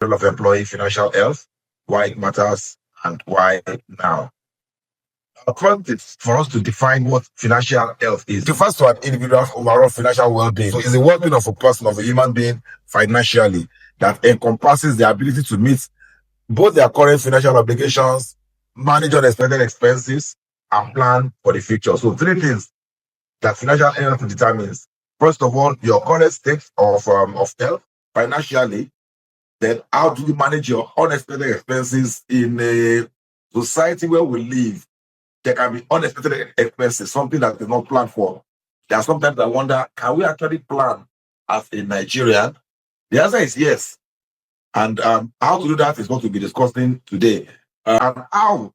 of employee financial health, why it matters, and why now. First, it's for us to define what financial health is. It refers to an individual's overall financial well-being. So it's the well-being of a person, of a human being, financially, that encompasses the ability to meet both their current financial obligations, manage unexpected expenses, and plan for the future. So three things that financial health determines. First of all, your current state of health financially. Then how do you manage your unexpected expenses in a society where we live? There can be unexpected expenses, something that is not planned for. There are sometimes I wonder, can we actually plan as a Nigerian? The answer is yes. And how to do that is what we'll be discussing today. And how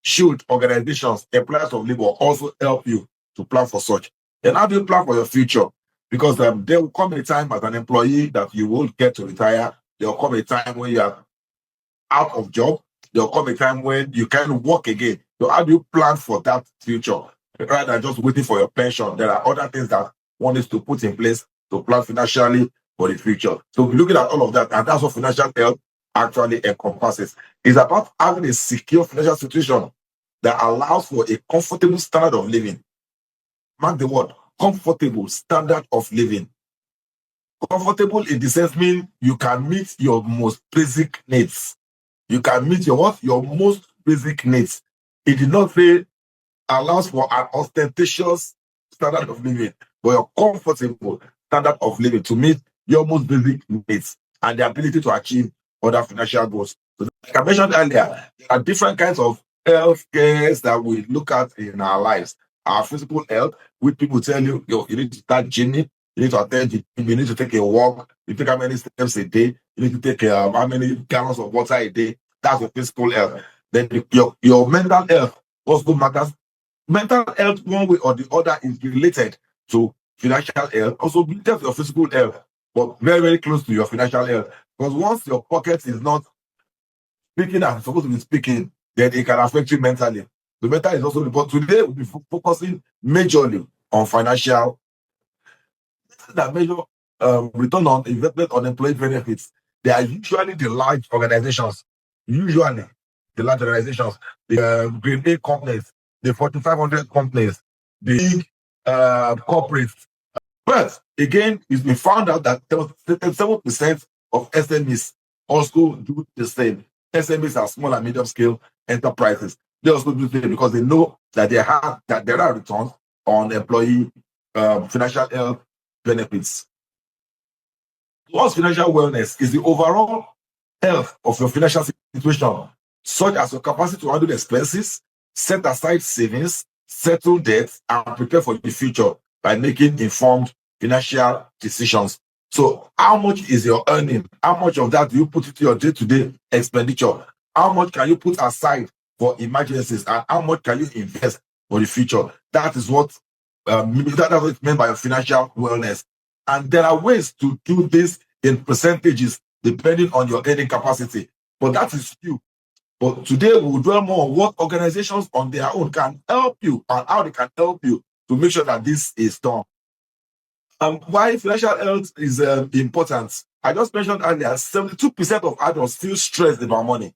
should organizations, employers of labor, also help you to plan for such? Then how do you plan for your future? Because there will come a time as an employee that you will get to retire. There will come a time when you are out of job. There will come a time when you can work again. So how do you plan for that future rather than just waiting for your pension? There are other things that one needs to put in place to plan financially for the future. So we're looking at all of that, and that's what financial health actually encompasses. It's about having a secure financial situation that allows for a comfortable standard of living. Mark the word, comfortable standard of living. Comfortable in the sense mean you can meet your most basic needs. You can meet your what? Your most basic needs. It did not say allows for an ostentatious standard of living, but your comfortable standard of living to meet your most basic needs and the ability to achieve other financial goals. So, like I mentioned earlier, there are different kinds of health cares that we look at in our lives. Our physical health, which people tell you, you need to start gymming, you need to attend the gym, you need to take a walk, you take how many steps a day, you need to take how many gallons of water a day. That's your physical health. Then your mental health also matters. Mental health, one way or the other, is related to financial health, also related to your physical health, but very, very close to your financial health. Because once your pocket is not speaking as it's supposed to be speaking, then it can affect you mentally. The mental is also important. Today, we'll be focusing majorly on financial that measure return on investment on employee benefits. They are usually the large organizations, usually the large organizations, the grade A companies, the 4,500 companies, the big corporates. But again, it's been found out that 37% of SMEs also do the same. SMEs are small and medium scale enterprises. They also do the same because they know that there are returns on employee financial health benefits. What's financial wellness is the overall health of your financial situation, such as your capacity to handle expenses, set aside savings, settle debts, and prepare for the future by making informed financial decisions. So, how much is your earning? How much of that do you put into your day-to-day expenditure? How much can you put aside for emergencies, and how much can you invest for the future? That is what that's what it's meant by your financial wellness. And there are ways to do this in percentages depending on your earning capacity. But that is you. But today we will dwell more on what organizations on their own can help you and how they can help you to make sure that this is done. Why financial health is important? I just mentioned earlier, 72% of adults feel stressed about money.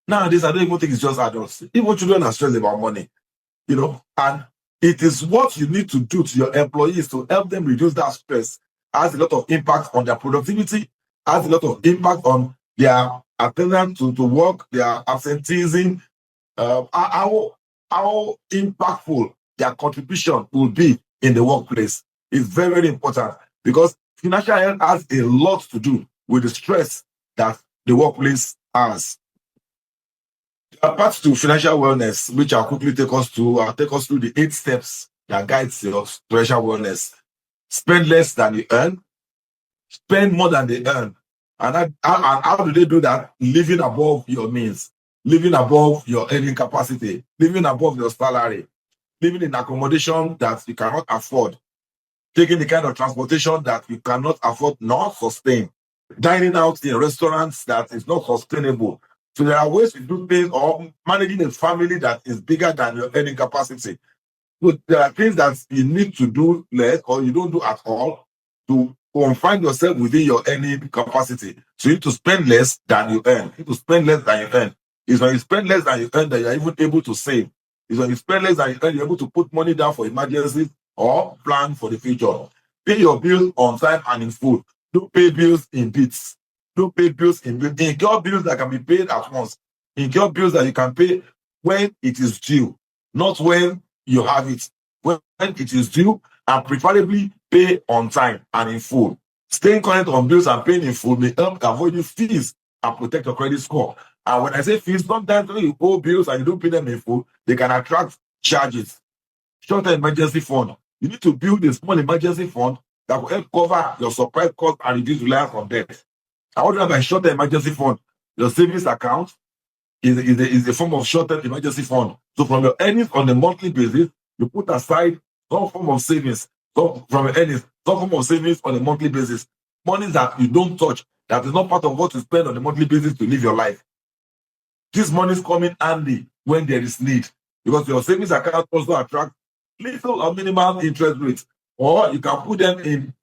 Nowadays, I don't even think it's just adults. Even children are stressed about money. And it is what you need to do to your employees to help them reduce that stress. Has a lot of impact on their productivity, has a lot of impact on their attendance to work, their absenteeism, how impactful their contribution will be in the workplace. Is very, very important because financial health has a lot to do with the stress that the workplace has. Apart to financial wellness, which I'll quickly take us through the 8 steps that guides your financial wellness. Spend less than you earn, spend more than they earn. And how do they do that? Living above your means, living above your earning capacity, living above your salary, living in accommodation that you cannot afford, taking the kind of transportation that you cannot afford nor sustain, dining out in restaurants that is not sustainable. So there are ways to do things, or managing a family that is bigger than your earning capacity. So there are things that you need to do less or you don't do at all to confine yourself within your earning capacity. So you need to spend less than you earn. You need to spend less than you earn. It's when you spend less than you earn that you're even able to save. It's when you spend less than you earn, you're able to put money down for emergencies or plan for the future. Pay your bills on time and in full. Don't pay bills in bits. Don't pay bills in bits. Incur bills that can be paid at once. Incur bills that you can pay when it is due, not when you have it. When it is due, and preferably pay on time and in full. Staying current on bills and paying in full may help avoid you fees and protect your credit score. And when I say fees, sometimes when you owe bills and you don't pay them in full, they can attract charges. Short-term emergency fund. You need to build a small emergency fund that will help cover your surprise costs and reduce reliance on debt. I want to have a short-term emergency fund. Your savings account is a form of short-term emergency fund. So from your earnings on a monthly basis, you put aside some form of savings. So from your earnings, some form of savings on a monthly basis. Money that you don't touch, that is not part of what you spend on a monthly basis to live your life. This money is coming handy when there is need, because your savings account also attracts little or minimal interest rates, or you can put them in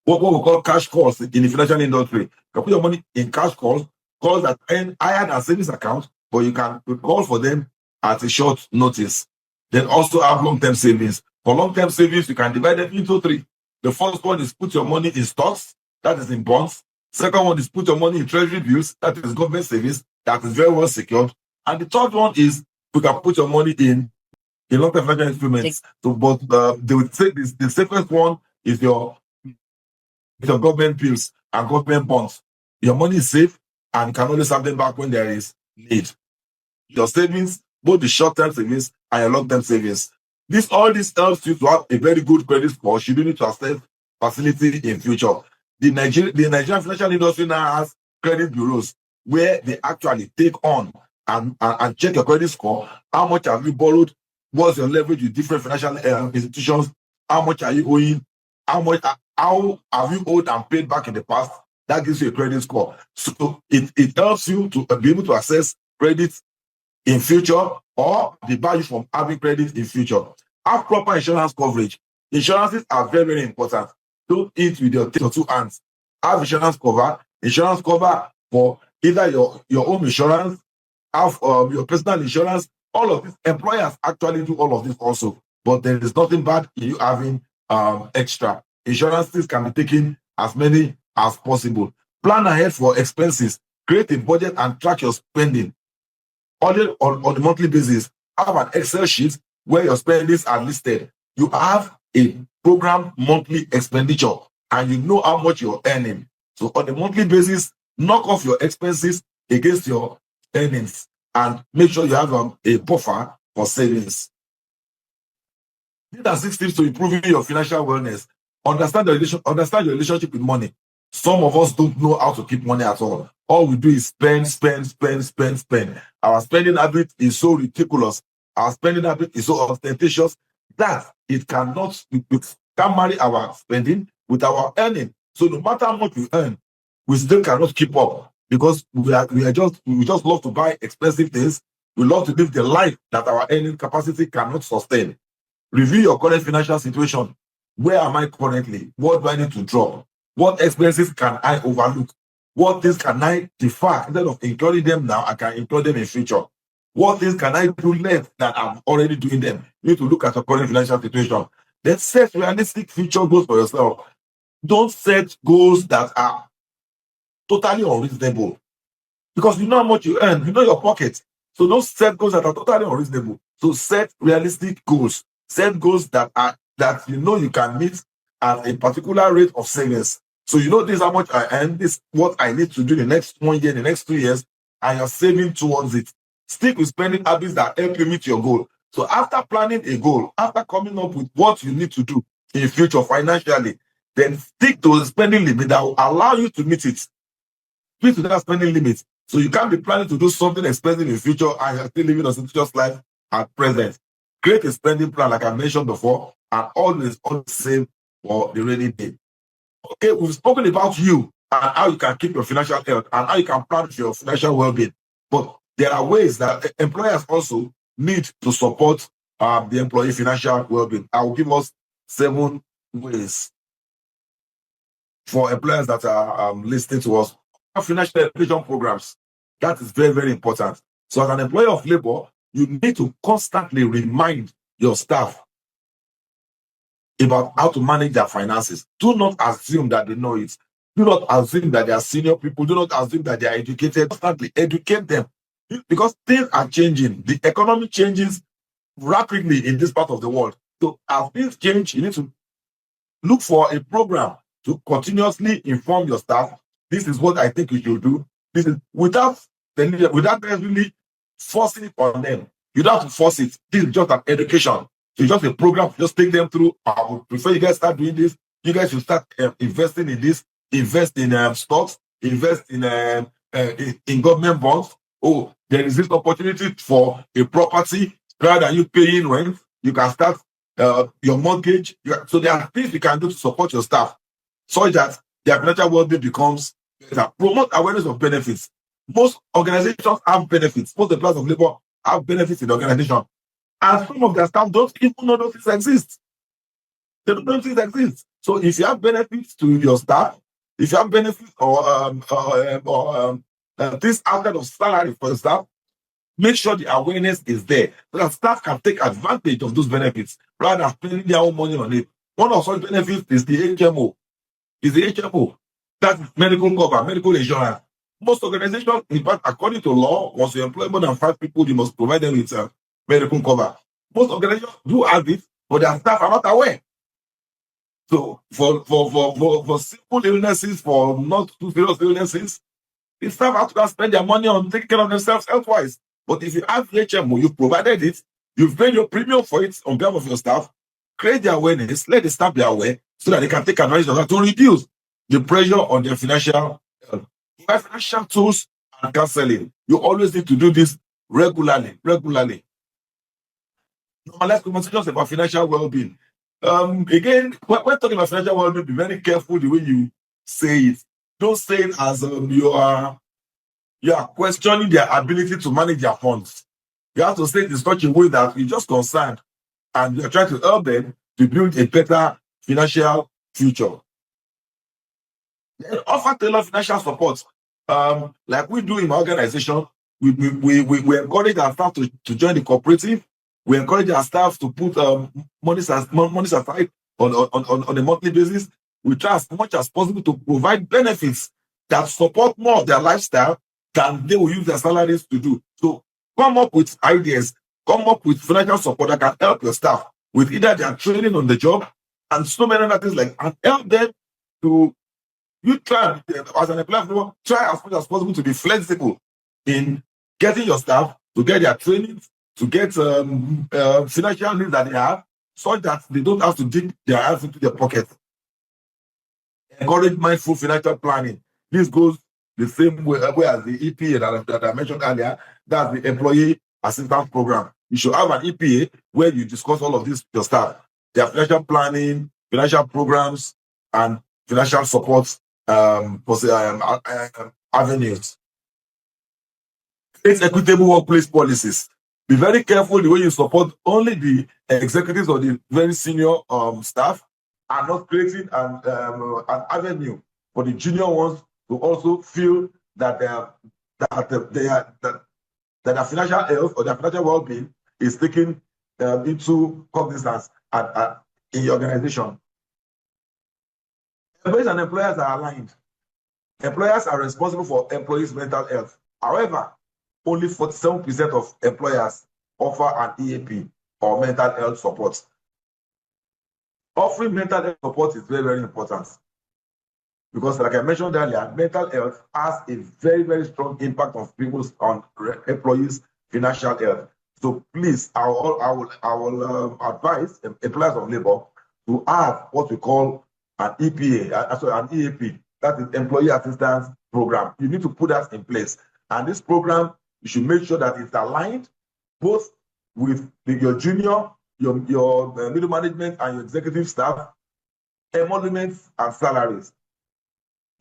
what we call cash calls in the financial industry. You can put your money in cash calls that earn higher than savings account, but you can call for them at a short notice. Then also have long-term savings. For long-term savings, you can divide them into three. The first one is put your money in stocks, that is in bonds. Second one is put your money in treasury bills, that is government savings, that is very well secured. And the third one is you can put your money in long-term financial instruments. So, but they would say the safest one is your government bills and government bonds. Your money is safe and you can always have them back when there is need. Your savings, both the short-term savings and your long-term savings. All this helps you to have a very good credit score should you need to access facility in future. The Nigerian financial industry now has credit bureaus where they actually take on and check your credit score. How much have you borrowed? What's your leverage with different financial institutions? How much are you owing? How have you owed and paid back in the past? That gives you a credit score. So it helps you to be able to access credit in future, or the value from having credit in future. Have proper insurance coverage. Insurances are very, very important. Don't eat with your two hands. Have insurance cover for either your home insurance, have your personal insurance. All of this, employers actually do all of this also, but there is nothing bad in you having extra. Insurances can be taken as many as possible. Plan ahead for expenses. Create a budget and track your spending. On a monthly basis, have an Excel sheet where your spendings are listed. You have a program monthly expenditure and you know how much you're earning. So on a monthly basis, knock off your expenses against your earnings and make sure you have a buffer for savings. These are 6 tips to improving your financial wellness. Understand your relationship with money. Some of us don't know how to keep money at all. All we do is spend. Our spending habit is so ridiculous. Our spending habit is so ostentatious that it cannot, we can't marry our spending with our earning. So no matter how much we earn, we still cannot keep up, because we just love to buy expensive things. We love to live the life that our earning capacity cannot sustain. Review your current financial situation. Where am I currently? What do I need to drop? What expenses can I overlook? What things can I defer? Instead of including them now, I can include them in future. What things can I do less that I'm already doing them? You need to look at your current financial situation. Then set realistic future goals for yourself. Don't set goals that are totally unreasonable, because you know how much you earn, you know your pocket. So don't set goals that are totally unreasonable. So set realistic goals. Set goals that you know you can meet at a particular rate of savings. So you know this is how much I earn, this is what I need to do the next 1 year, the next 2 years, and you're saving towards it. Stick with spending habits that help you meet your goal. So after planning a goal, after coming up with what you need to do in the future financially, then stick to the spending limit that will allow you to meet it. Stick to that spending limit. So you can't be planning to do something expensive in the future and you're still living a sumptuous life at present. Create a spending plan, like I mentioned before, and always save for the rainy day. Okay, we've spoken about you and how you can keep your financial health and how you can plan for your financial well-being. But there are ways that employers also need to support the employee financial well-being. I will give us 7 ways. for employers that are listening to us, financial education programs. That is very, very important. So as an employer of labor, you need to constantly remind your staff about how to manage their finances. Do not assume that they know it. Do not assume that they are senior people. Do not assume that they are educated. Constantly educate them, because things are changing. The economy changes rapidly in this part of the world. So as things change, you need to look for a program to continuously inform your staff. This is what I think you should do. This is without really forcing it on them. You don't have to force it. This is just an education. So it's just a program. Just take them through. I would prefer you guys start doing this. You guys should start investing in this. Invest in stocks. Invest in government bonds. Oh, there is this opportunity for a property. Rather than you paying rent, you can start your mortgage. So there are things you can do to support your staff, so that their financial well-being becomes better. Promote awareness of benefits. Most organizations have benefits. Most employers of labor have benefits in the organization, and some of their staff don't even know those things exist. They don't know things exist. So if you have benefits to your staff, if you have benefits or this outside of salary for the staff, make sure the awareness is there so that staff can take advantage of those benefits rather than spending their own money on it. One of such benefits is the HMO. That's medical cover, medical insurance. Most organizations, in fact, according to law, once you employ more than 5 people, you must provide them with medical cover. Most organizations do have it, but their staff are not aware. So for simple illnesses, for not too serious illnesses, the staff have to spend their money on taking care of themselves health-wise. But if you have HMO, you've provided it, you've paid your premium for it on behalf of your staff, create the awareness, let the staff be aware so that they can take advantage of that to reduce the pressure on their financial health. Financial tools and counseling. You always need to do this regularly. Normalize conversations about financial well-being. Again, when talking about financial well-being, be very careful the way you say it. Don't say it as you are questioning their ability to manage their funds. You have to say it in such a way that you're just concerned and you're trying to help them to build a better financial future. Then offer tailored financial support. Like we do in my organization, we encourage our staff to join the cooperative. We encourage our staff to put money aside on a monthly basis. We try as much as possible to provide benefits that support more of their lifestyle than they will use their salaries to do. So come up with ideas, come up with financial support that can help your staff with either their training on the job and so many other things and help them to, you try as an employer, try as much as possible to be flexible in getting your staff to get their training, to get financial needs that they have, so that they don't have to dig their hands into their pocket. Encourage mindful financial planning. This goes the same way as the EPA that I mentioned earlier. That's the Employee Assistance Program. You should have an EPA where you discuss all of this with your staff. Their financial planning, financial programs, and financial support avenues. Create equitable workplace policies. Be very careful the way you support only the executives or the very senior staff, and not creating an avenue for the junior ones to also feel that their financial health or their financial well-being is taken into cognizance in your organization. Employees and employers are aligned. Employers are responsible for employees' mental health. However, only 47% of employers offer an EAP or mental health support. Offering mental health support is very, very important, because like I mentioned earlier, mental health has a very, very strong impact on employees' financial health. So please, I will advise employers of labor to have what we call an EPA, an EAP, that is Employee Assistance Program. You need to put that in place. And this program, you should make sure that it's aligned both with your junior, your middle management, and your executive staff, emoluments and salaries.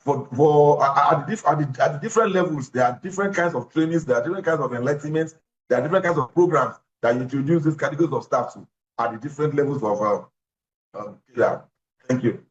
At the different levels, there are different kinds of trainings, there are different kinds of enlightenments, there are different kinds of programs that you introduce these categories of staff to at the different levels of Thank you.